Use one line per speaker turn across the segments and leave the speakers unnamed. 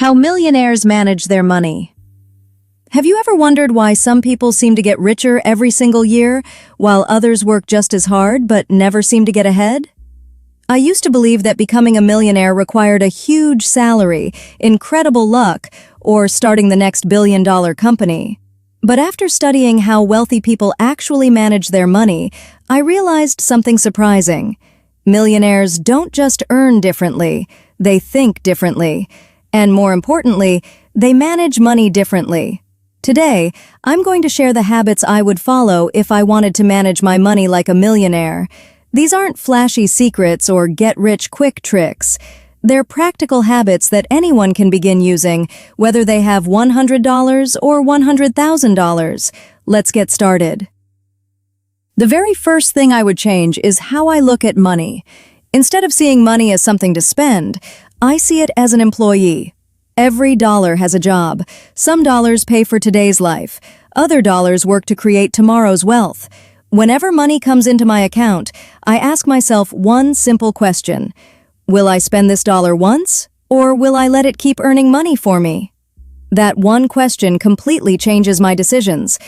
How millionaires manage their money. Have you ever wondered why some people seem to get richer every single year, while others work just as hard but never seem to get ahead? I used to believe that becoming a millionaire required a huge salary, incredible luck, or starting the next billion-dollar company. But after studying how wealthy people actually manage their money, I realized something surprising. Millionaires don't just earn differently, they think differently. And more importantly, they manage money differently. Today, I'm going to share the habits I would follow if I wanted to manage my money like a millionaire. These aren't flashy secrets or get-rich-quick tricks. They're practical habits that anyone can begin using, whether they have $100 or $100,000. Let's get started. The very first thing I would change is how I look at money. Instead of seeing money as something to spend, I see it as an employee. Every dollar has a job. Some dollars pay for today's life. Other dollars work to create tomorrow's wealth. Whenever money comes into my account, I ask myself one simple question. Will I spend this dollar once, or will I let it keep earning money for me? That one question completely changes my decisions.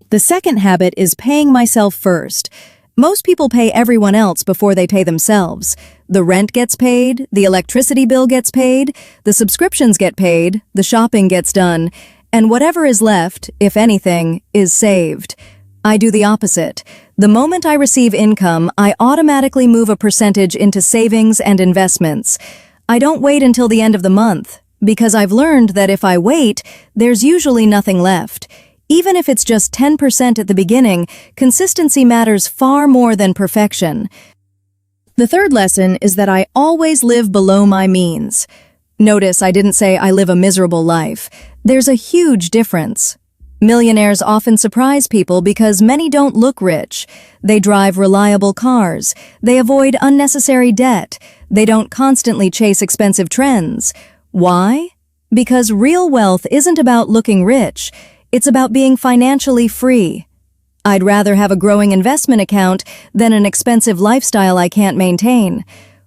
The second habit is paying myself first. Most people pay everyone else before they pay themselves. The rent gets paid, the electricity bill gets paid, the subscriptions get paid, the shopping gets done, and whatever is left, if anything, is saved. I do the opposite. The moment I receive income, I automatically move a percentage into savings and investments. I don't wait until the end of the month, because I've learned that if I wait, there's usually nothing left. Even if it's just 10% at the beginning, consistency matters far more than perfection. The third lesson is that I always live below my means. Notice I didn't say I live a miserable life. There's a huge difference. Millionaires often surprise people because many don't look rich. They drive reliable cars. They avoid unnecessary debt. They don't constantly chase expensive trends. Why? Because real wealth isn't about looking rich. It's about being financially free. I'd rather have a growing investment account than an expensive lifestyle I can't maintain.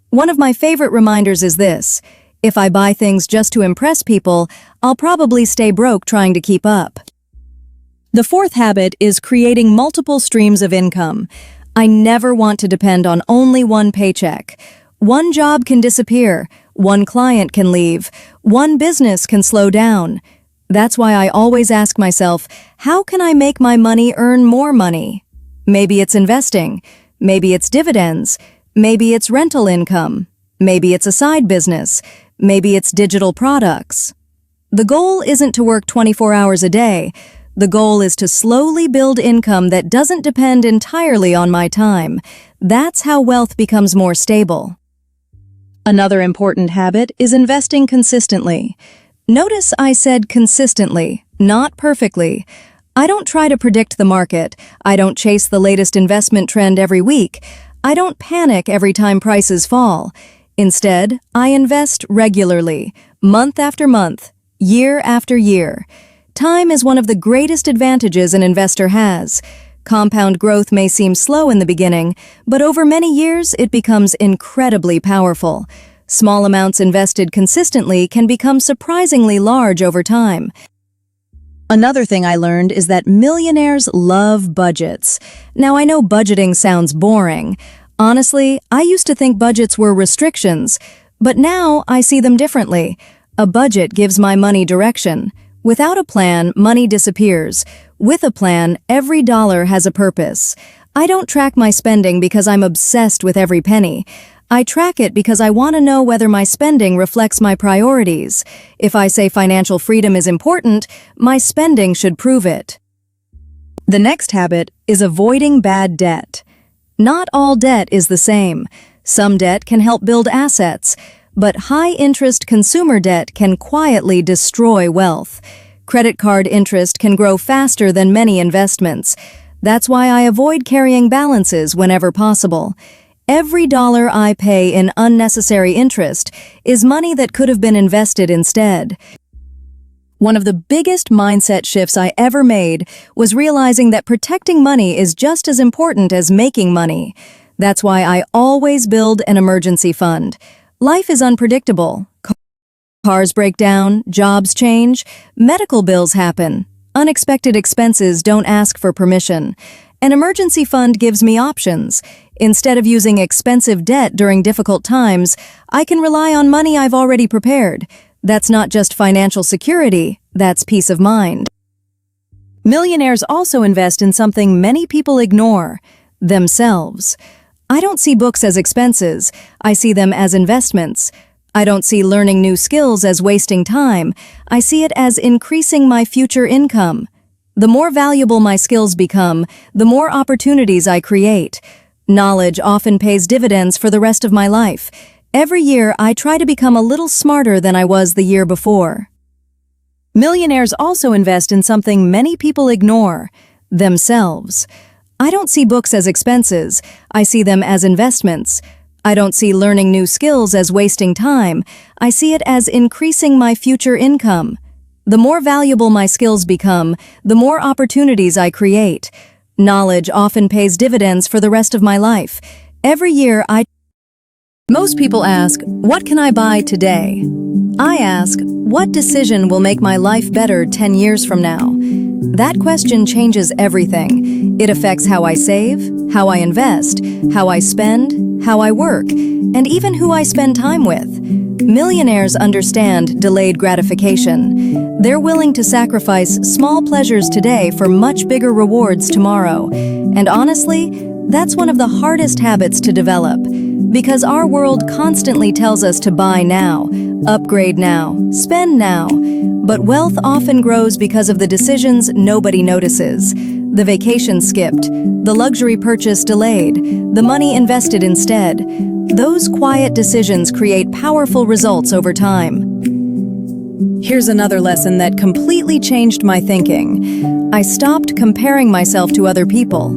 One of my favorite reminders is this: if I buy things just to impress people, I'll probably stay broke trying to keep up. The fourth habit is creating multiple streams of income. I never want to depend on only one paycheck. One job can disappear, one client can leave, one business can slow down. That's why I always ask myself, how can I make my money earn more money? Maybe it's investing. Maybe it's dividends. Maybe it's rental income. Maybe it's a side business. Maybe it's digital products. The goal isn't to work 24 hours a day. The goal is to slowly build income that doesn't depend entirely on my time. That's how wealth becomes more stable. Another important habit is investing consistently. Notice I said consistently, not perfectly. I don't try to predict the market. I don't chase the latest investment trend every week. I don't panic every time prices fall. Instead, I invest regularly, month after month, year after year. Time is one of the greatest advantages an investor has. Compound growth may seem slow in the beginning, but over many years it becomes incredibly powerful. Small amounts invested consistently can become surprisingly large over time. Another thing I learned is that millionaires love budgets. Now, I know budgeting sounds boring. Honestly, I used to think budgets were restrictions, but now I see them differently. A budget gives my money direction. Without a plan, money disappears. With a plan, every dollar has a purpose. I don't track my spending because I'm obsessed with every penny. I track it because I want to know whether my spending reflects my priorities. If I say financial freedom is important, my spending should prove it. The next habit is avoiding bad debt. Not all debt is the same. Some debt can help build assets, but high-interest consumer debt can quietly destroy wealth. Credit card interest can grow faster than many investments. That's why I avoid carrying balances whenever possible. Every dollar I pay in unnecessary interest is money that could have been invested instead. One of the biggest mindset shifts I ever made was realizing that protecting money is just as important as making money. That's why I always build an emergency fund. Life is unpredictable. Cars break down, jobs change, medical bills happen. Unexpected expenses don't ask for permission. An emergency fund gives me options. Instead of using expensive debt during difficult times, I can rely on money I've already prepared. That's not just financial security, that's peace of mind. Millionaires also invest in something many people ignore: themselves. I don't see books as expenses, I see them as investments. I don't see learning new skills as wasting time, I see it as increasing my future income. The more valuable my skills become, the more opportunities I create. Knowledge often pays dividends for the rest of my life. Every year, I try to become a little smarter than I was the year before. Millionaires also invest in something many people ignore: themselves. I don't see books as expenses, I see them as investments. I don't see learning new skills as wasting time, I see it as increasing my future income. The more valuable my skills become, the more opportunities I create. Knowledge often pays dividends for the rest of my life. Every year, Most people ask, what can I buy today? I ask, what decision will make my life better 10 years from now? That question changes everything. It affects how I save, how I invest, how I spend, how I work, and even who I spend time with. Millionaires understand delayed gratification. They're willing to sacrifice small pleasures today for much bigger rewards tomorrow. And honestly, that's one of the hardest habits to develop. Because our world constantly tells us to buy now, upgrade now, spend now. But wealth often grows because of the decisions nobody notices. The vacation skipped, the luxury purchase delayed, the money invested instead. Those quiet decisions create powerful results over time. Here's another lesson that completely changed my thinking. I stopped comparing myself to other people.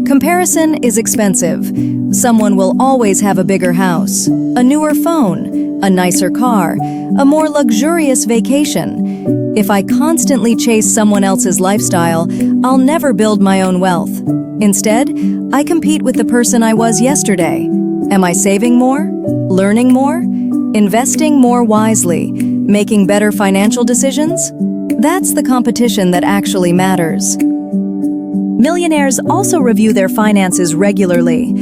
Comparison is expensive. Someone will always have a bigger house, a newer phone, a nicer car, a more luxurious vacation. If I constantly chase someone else's lifestyle, I'll never build my own wealth. Instead, I compete with the person I was yesterday. Am I saving more? Learning more? Investing more wisely? Making better financial decisions? That's the competition that actually matters. Millionaires also review their finances regularly.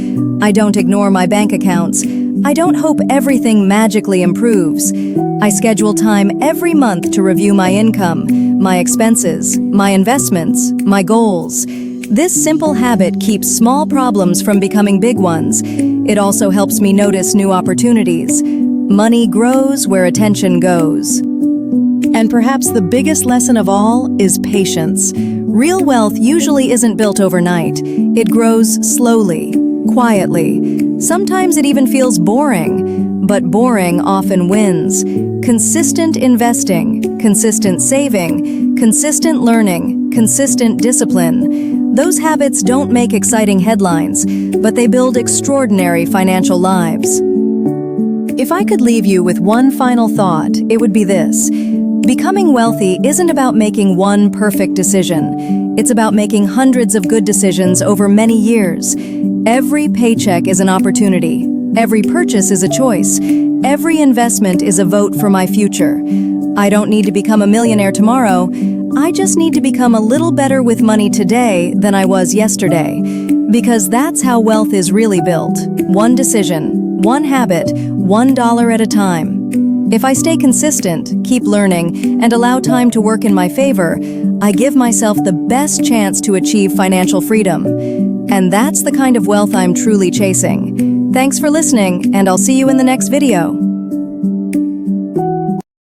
I don't ignore my bank accounts. I don't hope everything magically improves. I schedule time every month to review my income, my expenses, my investments, my goals. This simple habit keeps small problems from becoming big ones. It also helps me notice new opportunities. Money grows where attention goes. And perhaps the biggest lesson of all is patience. Real wealth usually isn't built overnight. It grows slowly, quietly. Sometimes it even feels boring, but boring often wins. Consistent investing, consistent saving, consistent learning, consistent discipline. Those habits don't make exciting headlines, but they build extraordinary financial lives. If I could leave you with one final thought, it would be this. Becoming wealthy isn't about making one perfect decision. It's about making hundreds of good decisions over many years. Every paycheck is an opportunity. Every purchase is a choice. Every investment is a vote for my future. I don't need to become a millionaire tomorrow. I just need to become a little better with money today than I was yesterday. Because that's how wealth is really built. One decision, one habit, $1 at a time. If I stay consistent, keep learning, and allow time to work in my favor, I give myself the best chance to achieve financial freedom. And that's the kind of wealth I'm truly chasing. Thanks for listening, and I'll see you in the next video.